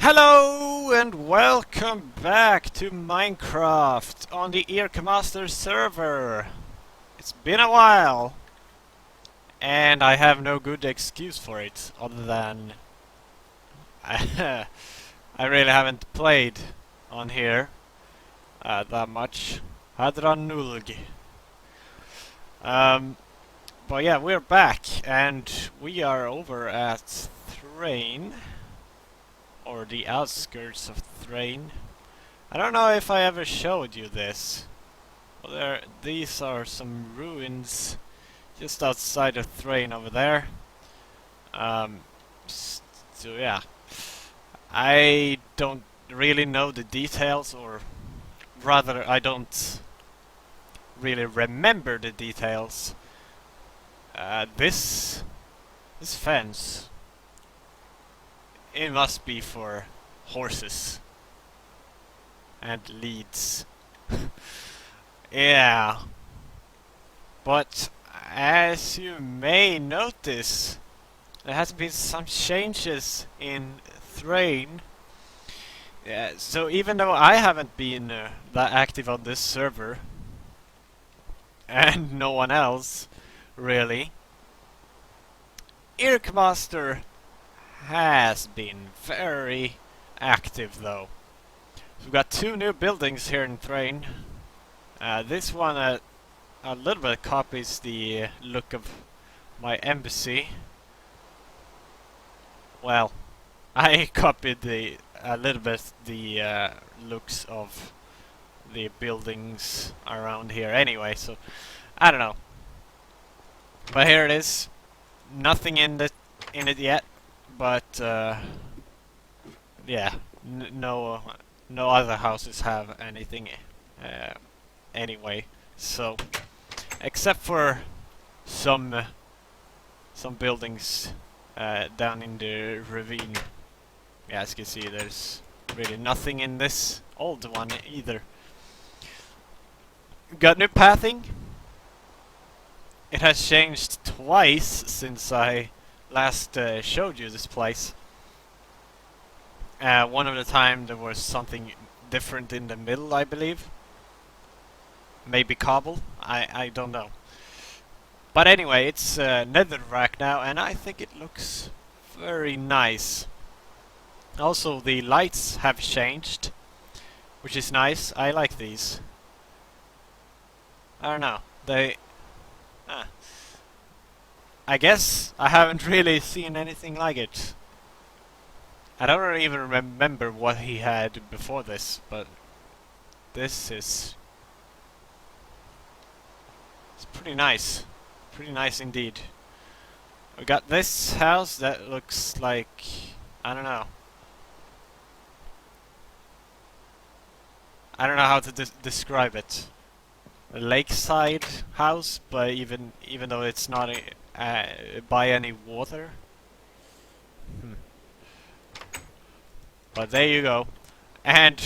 Hello and welcome back to Minecraft on the IRKmaster server. It's been a while and I have no good excuse for it other than I really haven't played on here that much. Hadran Nulg. But yeah, we're back and we are over at Thrain. Or the outskirts of Thrain. I don't know if I ever showed you this. Well, these are some ruins just outside of Thrain over there. So yeah, I don't really know the details, or rather, I don't really remember the details. This fence. It must be for horses and leads. Yeah. But as you may notice, there has been some changes in Thrain. Yeah, so even though I haven't been that active on this server, and no one else really, IRKmaster has been very active though. We've got two new buildings here in Thrain. This one a little bit copies the look of my embassy. Well, I copied a little bit the looks of the buildings around here anyway, so I don't know. But here it is. Nothing in it yet. But yeah, no other houses have anything anyway. So except for some buildings down in the ravine. Yeah, as you can see, there's really nothing in this old one either. Got new pathing. It has changed twice since I last showed you this place. One of the time there was something different in the middle, I believe. Maybe cobble? I don't know. But anyway, it's netherrack now, and I think it looks very nice. Also, the lights have changed, which is nice. I like these. I don't know. I guess I haven't really seen anything like it. I don't even remember what he had before this, but this is... it's pretty nice. Pretty nice indeed. We got this house that looks like... I don't know. I don't know how to describe it. A lakeside house, but even though it's not by any water. But there you go. And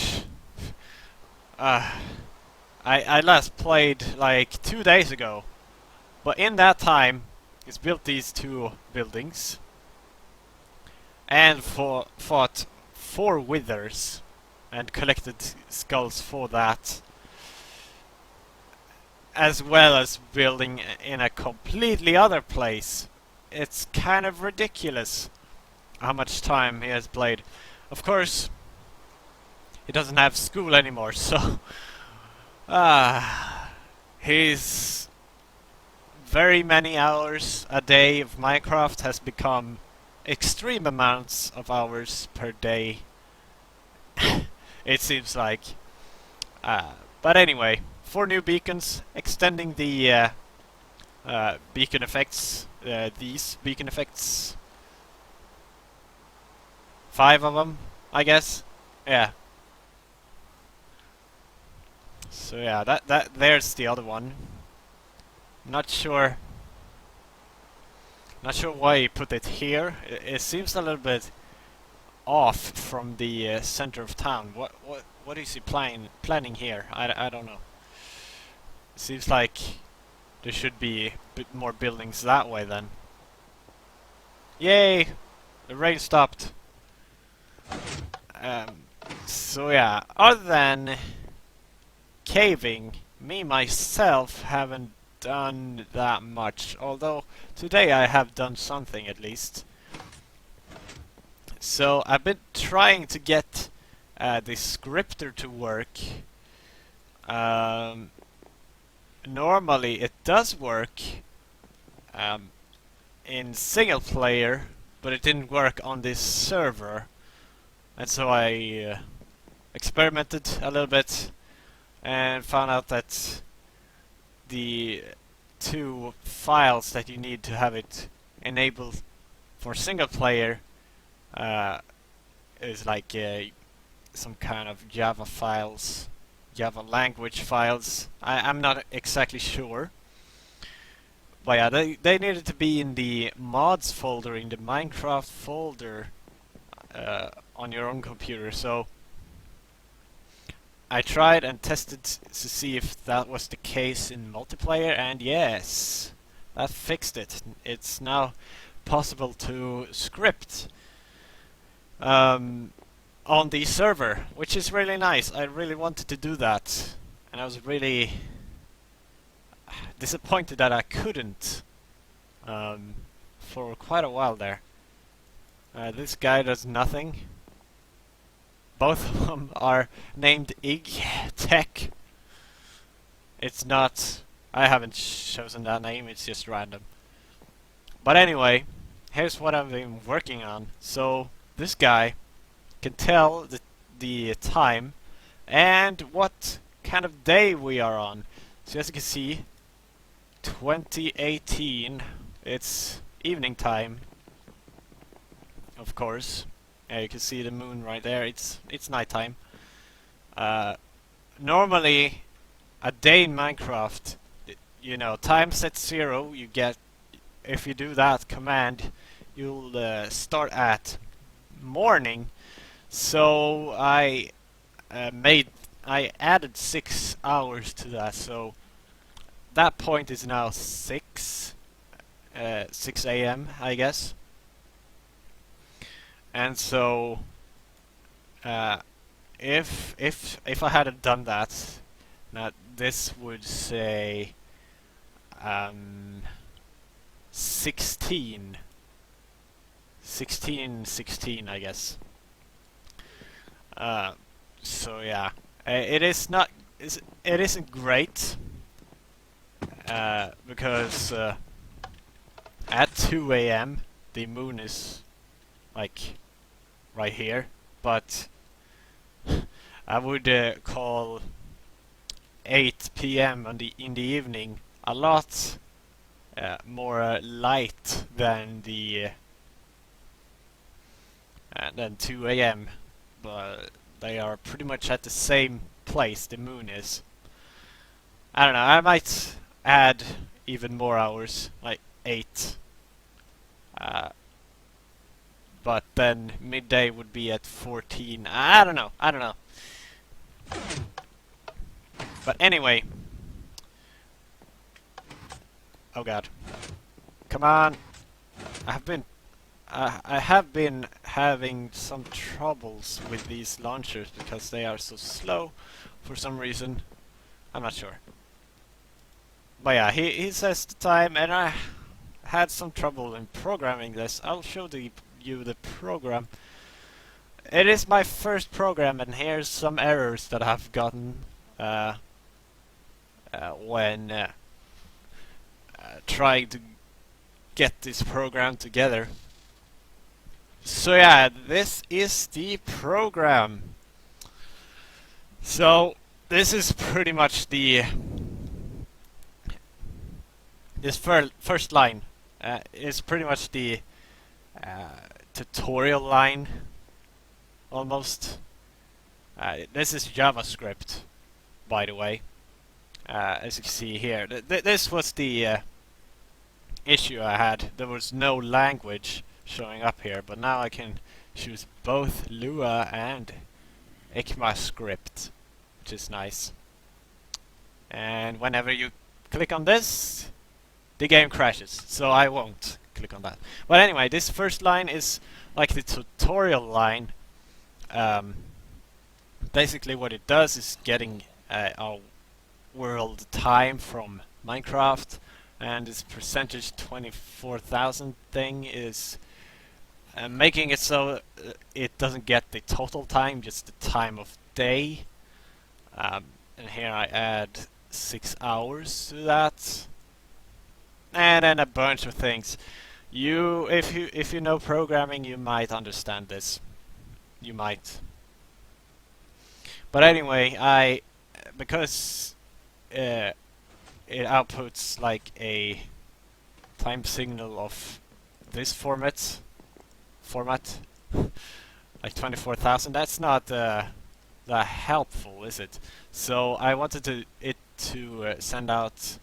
I last played like 2 days ago. But in that time, he's built these two buildings. And fought 4 withers. And collected skulls for that. As well as building in a completely other place. It's kind of ridiculous how much time he has played. Of course, he doesn't have school anymore, so his very many hours a day of Minecraft has become extreme amounts of hours per day. It seems like. But anyway, 4 new beacons, extending the beacon effects. These beacon effects. 5 of them, I guess. Yeah. So yeah, there's the other one. Not sure why he put it here. It seems a little bit off from the center of town. What is he planning here? I don't know. Seems like there should be a bit more buildings that way then. Yay! The rain stopped. Um, so yeah, other than caving, me myself haven't done that much. Although today I have done something at least. So I've been trying to get the scripter to work. Normally it does work in single player, but it didn't work on this server. And so I experimented a little bit and found out that the two files that you need to have it enabled for single player is like some kind of Java files, Java language files. I'm not exactly sure. But yeah, they needed to be in the mods folder, in the Minecraft folder on your own computer. So I tried and tested to see if that was the case in multiplayer, and yes, that fixed it. It's now possible to script on the server, which is really nice. I really wanted to do that, and I was really disappointed that I couldn't for quite a while there. This guy does nothing. Both of them are named Tech. It's not... I haven't chosen that name, it's just random. But anyway, here's what I've been working on. So, this guy can tell the time and what kind of day we are on. So as you can see, 2018, it's evening time, of course. You can see the moon right there. It's nighttime. Normally, a day in Minecraft, you know, time set 0. You get, if you do that command, you'll start at morning. So I added 6 hours to that. So that point is now 6 a.m. I guess. And so, if I hadn't done that, now this would say 16, I guess. So yeah, it isn't great because at 2 a.m. the moon is like right here, but I would call 8 p.m. in the evening a lot more light than the than 2 a.m. But they are pretty much at the same place. The moon is. I don't know. I might add even more hours, like 8. But then midday would be at 14. I don't know. But anyway. Oh god. Come on. I have been having some troubles with these launchers because they are so slow for some reason. I'm not sure. But yeah, he says the time, and I had some trouble in programming this. I'll show you the program. It is my first program, and here's some errors that I've gotten when trying to get this program together. So yeah, this is the program. So this is pretty much this first line is pretty much the tutorial line, almost. This is JavaScript, by the way. As you can see here, this was the issue I had. There was no language showing up here, but now I can choose both Lua and IRKmaster, which is nice. And whenever you click on this, the game crashes, so I won't click on that. But anyway, this first line is like the tutorial line. Basically what it does is getting our world time from Minecraft, and this percentage 24,000 thing is making it so it doesn't get the total time, just the time of day. And here I add 6 hours to that. And then a bunch of things. If you know programming, you might understand this. You might. But anyway, because it outputs like a time signal of this format, like 24,000. That's not that helpful, is it? So I wanted it to send out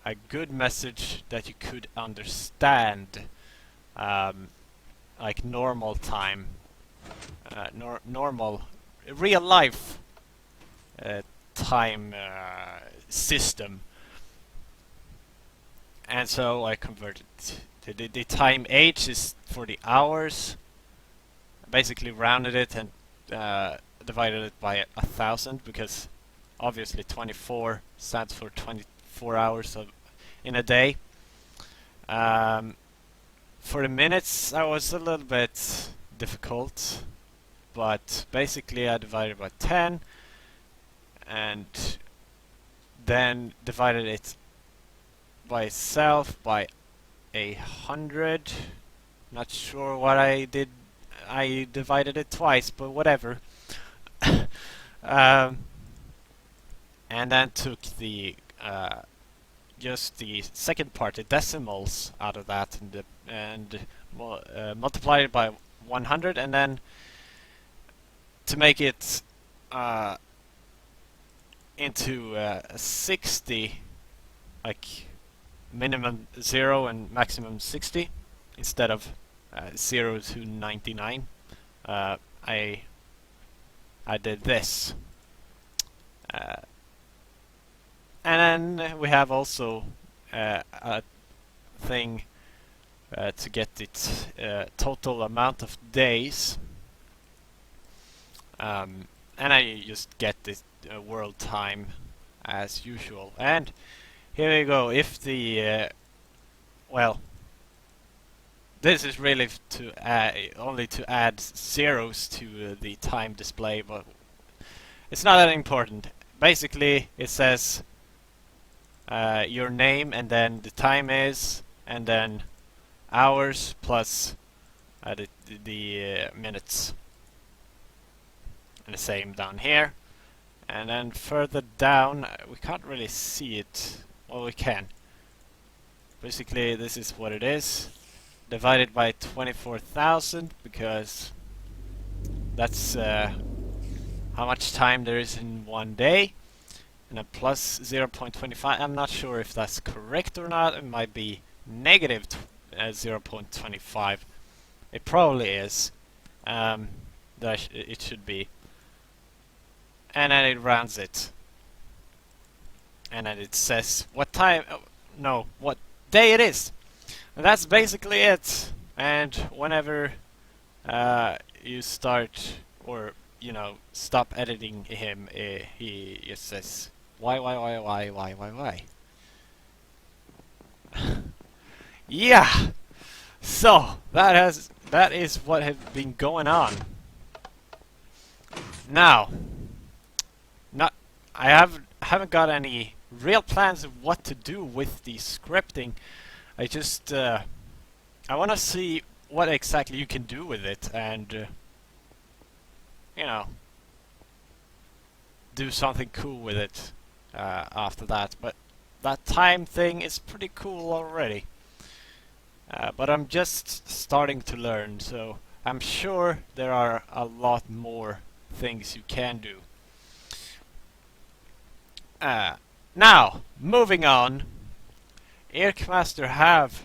a good message that you could understand, like normal time, normal real life time system. And so I converted the time H is for the hours, basically rounded it and divided it by 1,000, because obviously 24 stands for 24 hours in a day. For the minutes, I was a little bit difficult, but basically I divided by 10 and then divided it by itself by 100. Not sure what I did. I divided it twice, but whatever. And then took the just the second part, the decimals, out of that, and multiplied it by 100, and then to make it into 60, like minimum 0 and maximum 60, instead of 0 to 99. I did this. And then we have also a thing to get its total amount of days. And I just get this world time as usual. And here we go. If the well, this is really only to add zeros to the time display, but it's not that important. Basically, it says your name, and then the time is, and then hours plus the minutes. And the same down here. And then further down, we can't really see it. Well, we can. Basically, this is what it is. Divided by 24,000, because that's how much time there is in one day. And then plus 0.25. I'm not sure if that's correct or not. It might be negative 0.25. It probably is. It should be. And then it rounds it. And then it says what time, no, what day it is. And that's basically it. And whenever you start, or stop editing him, he just says why. Yeah. So that is what has been going on. Now, I haven't got any real plans of what to do with the scripting. I just I want to see what exactly you can do with it, and do something cool with it after that. But that time thing is pretty cool already. But I'm just starting to learn, so I'm sure there are a lot more things you can do. Now, moving on, IRKmaster have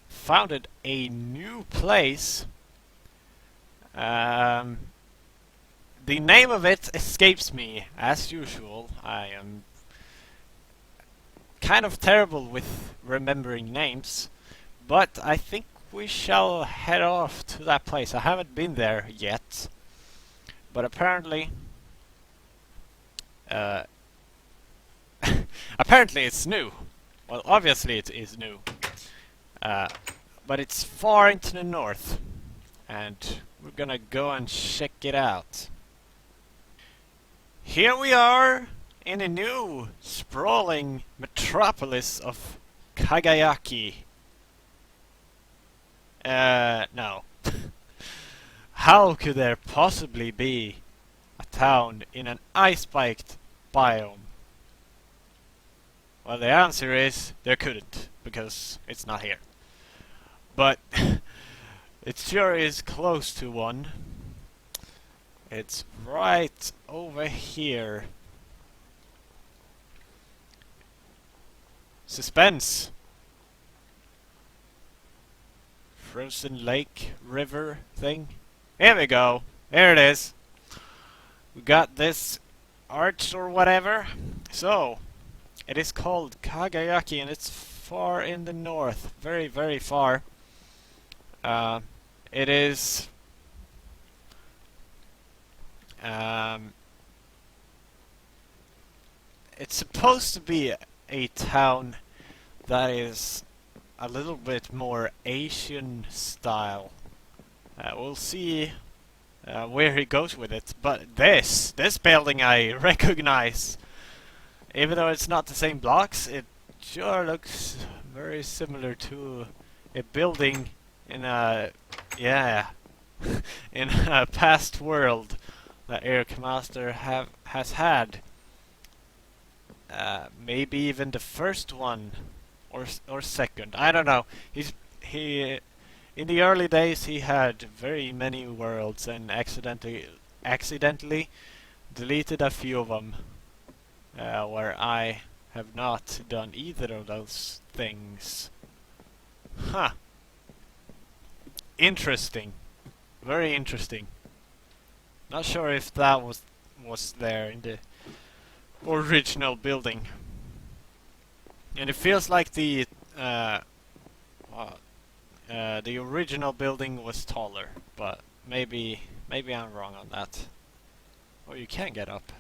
founded a new place Um, the name of it escapes me, as usual. I am kind of terrible with remembering names, but I think we shall head off to that place. I haven't been there yet, but apparently, uh, apparently it's new. Well, obviously it is new, uh, but it's far into the north, and we're gonna go and check it out. Here we are in a new, sprawling metropolis of Kagayaki. No. How could there possibly be a town in an ice-spiked biome? Well, the answer is there couldn't, because it's not here. But it sure is close to one. It's right over here. Suspense! Frozen lake, river thing. Here we go. Here it is. We got this arch or whatever. So, it is called Kagayaki and it's far in the north. Very, very far. It is... it's supposed to be a town that is a little bit more Asian style. We'll see where he goes with it, but this building I recognize. Even though it's not the same blocks, it sure looks very similar to a building in a, yeah, in a past world that IRKmaster has had. Maybe even the first one or second. I don't know. He in the early days he had very many worlds and accidentally deleted a few of them, where I have not done either of those things. Huh. Interesting. Very interesting. Not sure if that was there in the original building. And it feels like the original building was taller, but maybe I'm wrong on that. Oh, you can get up.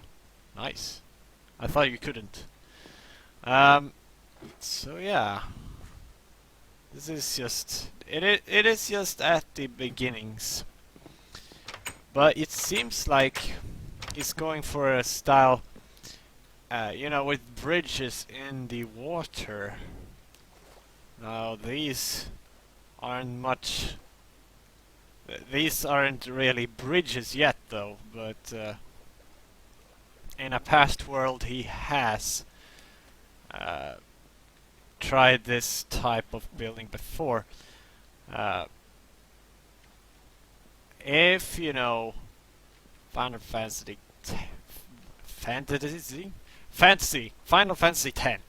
Nice. I thought you couldn't. So yeah, this is just it is just at the beginnings, but it seems like it's going for a style, you know, with bridges in the water. Now these aren't much. These aren't really bridges yet, though. But in a past world, he has tried this type of building before. If you know Final Fantasy, Final Fantasy X,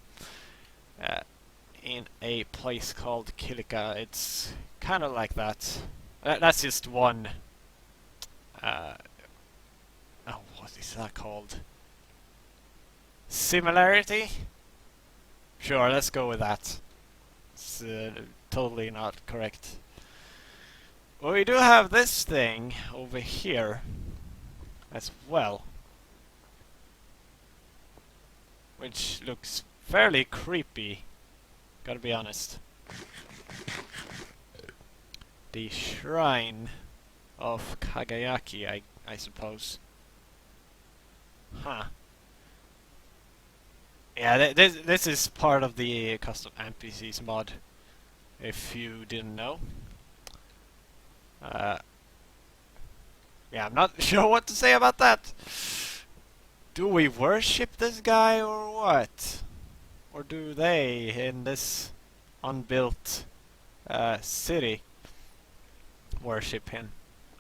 in a place called Kilika, it's kind of like that. That's just one. Oh, what is that called? Similarity? Sure, let's go with that. It's totally not correct. Well, we do have this thing over here as well, which looks fairly creepy, gotta be honest. The Shrine of Kagayaki, I suppose. Huh. Yeah, this is part of the custom NPCs mod, if you didn't know. Yeah, I'm not sure what to say about that. Do we worship this guy or what? Or do they in this unbuilt city worship him?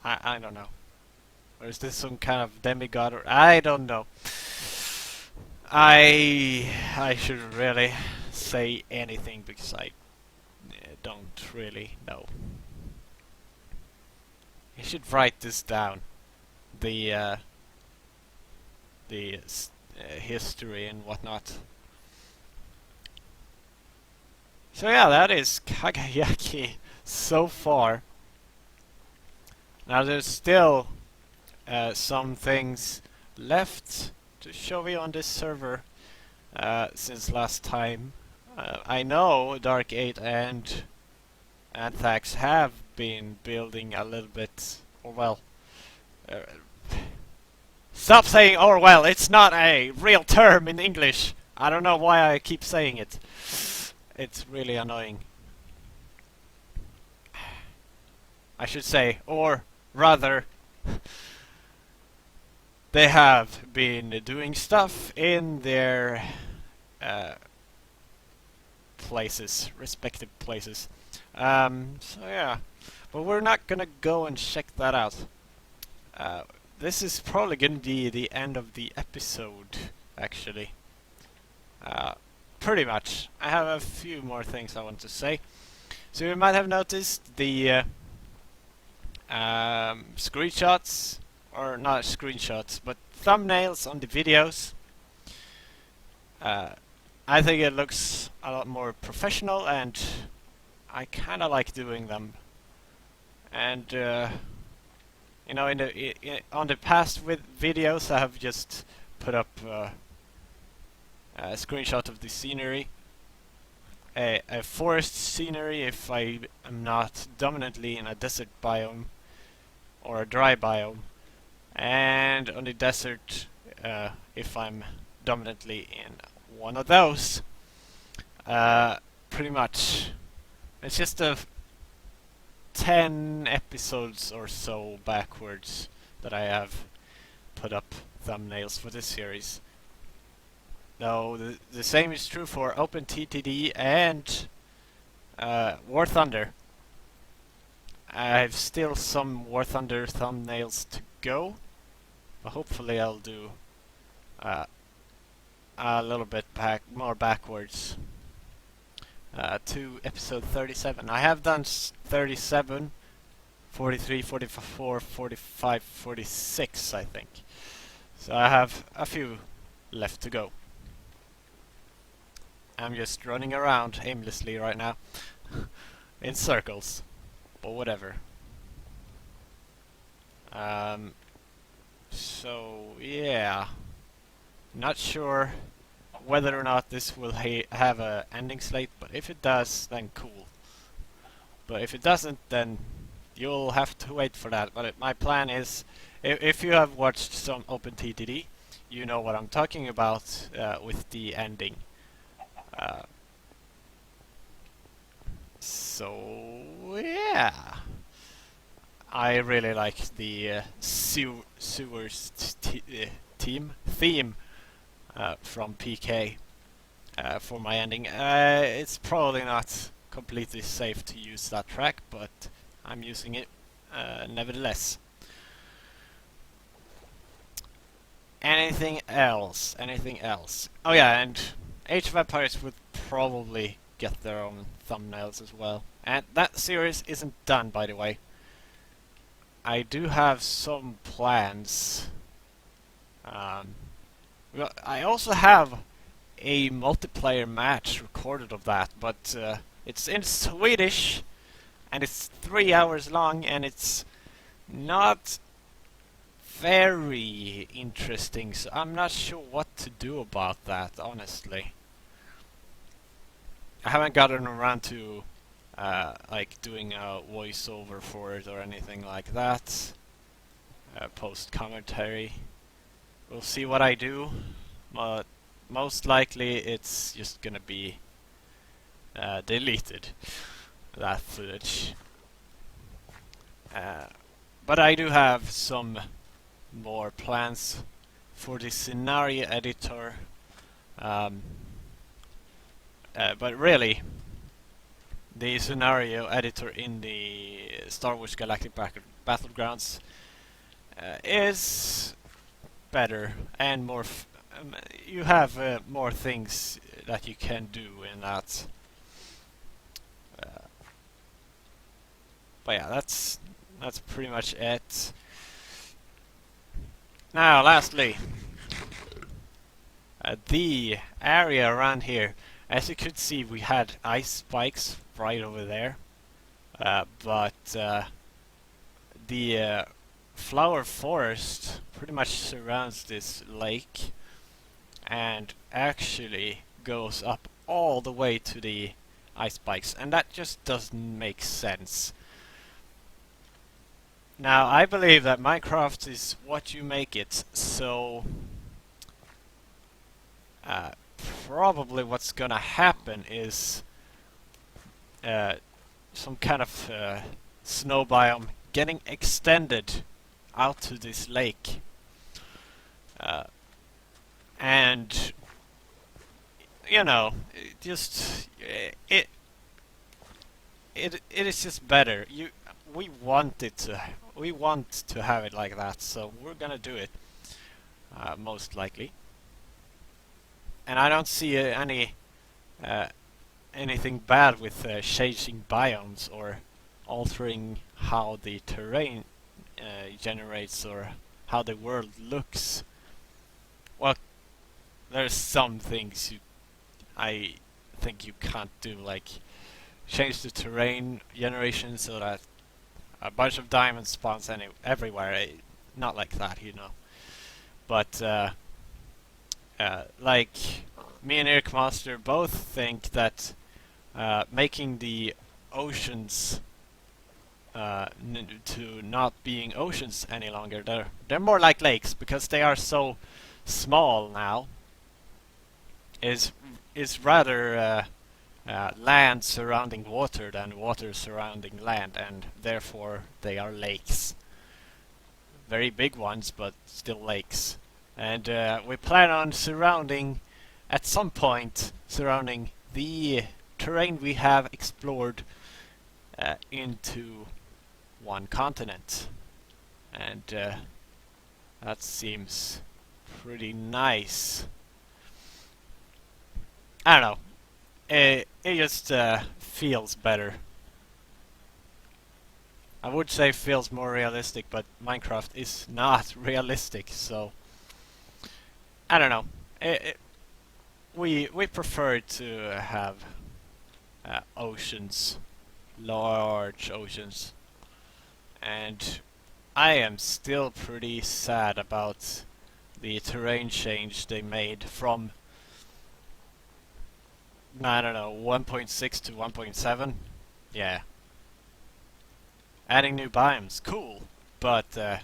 I don't know. Or is this some kind of demigod? Or I don't know. I shouldn't really say anything because I don't really know. I should write this down. The history and whatnot. So yeah, that is Kagayaki so far. Now there's still some things left to show you on this server since last time. I know Dark 8 and Anthax have been building a little bit, or well, stop saying or well, it's not a real term in English. I don't know why I keep saying it. It's really annoying. I should say, or rather, they have been doing stuff in their places, respective places. So yeah, but we're not gonna go and check that out. This is probably gonna be the end of the episode, actually. Pretty much. I have a few more things I want to say. So you might have noticed the screenshots, or not screenshots, but thumbnails on the videos. I think it looks a lot more professional, and I kind of like doing them. And you know, on the past videos, I have just put up a screenshot of the scenery, a forest scenery if I am not dominantly in a desert biome or a dry biome, and on the desert if I'm dominantly in one of those. Pretty much. It's just a 10 episodes or so backwards that I have put up thumbnails for this series. Though the same is true for OpenTTD and War Thunder. I have still some War Thunder thumbnails to go, but hopefully I'll do a little bit more backwards to episode 37. I have done 37, 43, 44, 45, 46, I think. So I have a few left to go. I'm just running around aimlessly right now in circles, but whatever. So yeah, not sure whether or not this will have a ending slate, but if it does, then cool. But if it doesn't, then you'll have to wait for that. But my plan is, if you have watched some OpenTTD, you know what I'm talking about with the ending. So yeah, I really like the sewers theme from PK for my ending. It's probably not completely safe to use that track, but I'm using it nevertheless. Anything else? Anything else? Oh yeah, and Age of Empires would probably get their own thumbnails as well. And that series isn't done, by the way. I do have some plans. Well, I also have a multiplayer match recorded of that, but it's in Swedish, and it's 3 hours long, and it's not very interesting, so I'm not sure what to do about that, honestly. I haven't gotten around to like doing a voiceover for it or anything like that. Post commentary. We'll see what I do, but most likely it's just gonna be deleted, that footage. But I do have some more plans for the scenario editor. But really, the scenario editor in the Star Wars Galactic Battlegrounds is better and more. You have more things that you can do in that. But yeah, that's pretty much it. Now, lastly, the area around here. As you could see, we had ice spikes right over there, but the flower forest pretty much surrounds this lake and actually goes up all the way to the ice spikes, and that just doesn't make sense. Now, I believe that Minecraft is what you make it, so probably what's gonna happen is some kind of snow biome getting extended out to this lake, and you know, it is just better. We want to have it like that, so we're gonna do it, most likely. And I don't see anything bad with changing biomes or altering how the terrain generates or how the world looks. Well, there's some things I think you can't do, like change the terrain generation so that a bunch of diamonds spawns everywhere. Not like that, you know. But like me and IRKmaster both think that making the oceans to not being oceans any longer, they're more like lakes because they are so small now, is rather land surrounding water than water surrounding land, and therefore they are lakes. Very big ones, but still lakes. And we plan on at some point, surrounding the terrain we have explored into one continent. And that seems pretty nice. I don't know. It just feels better. I would say feels more realistic, but Minecraft is not realistic, so I don't know. We prefer to have oceans, large oceans, and I am still pretty sad about the terrain change they made from, I don't know, 1.6 to 1.7. Yeah. Adding new biomes, cool, but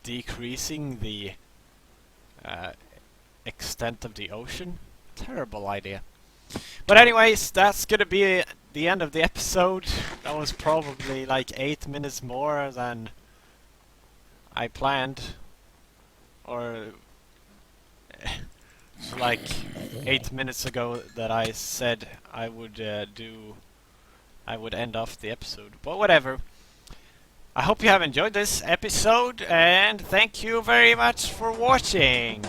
decreasing the extent of the ocean? Terrible idea. But anyways, that's gonna be the end of the episode. That was probably like 8 minutes more than I planned. Or like 8 minutes ago that I said I would end off the episode. But whatever. I hope you have enjoyed this episode, and thank you very much for watching!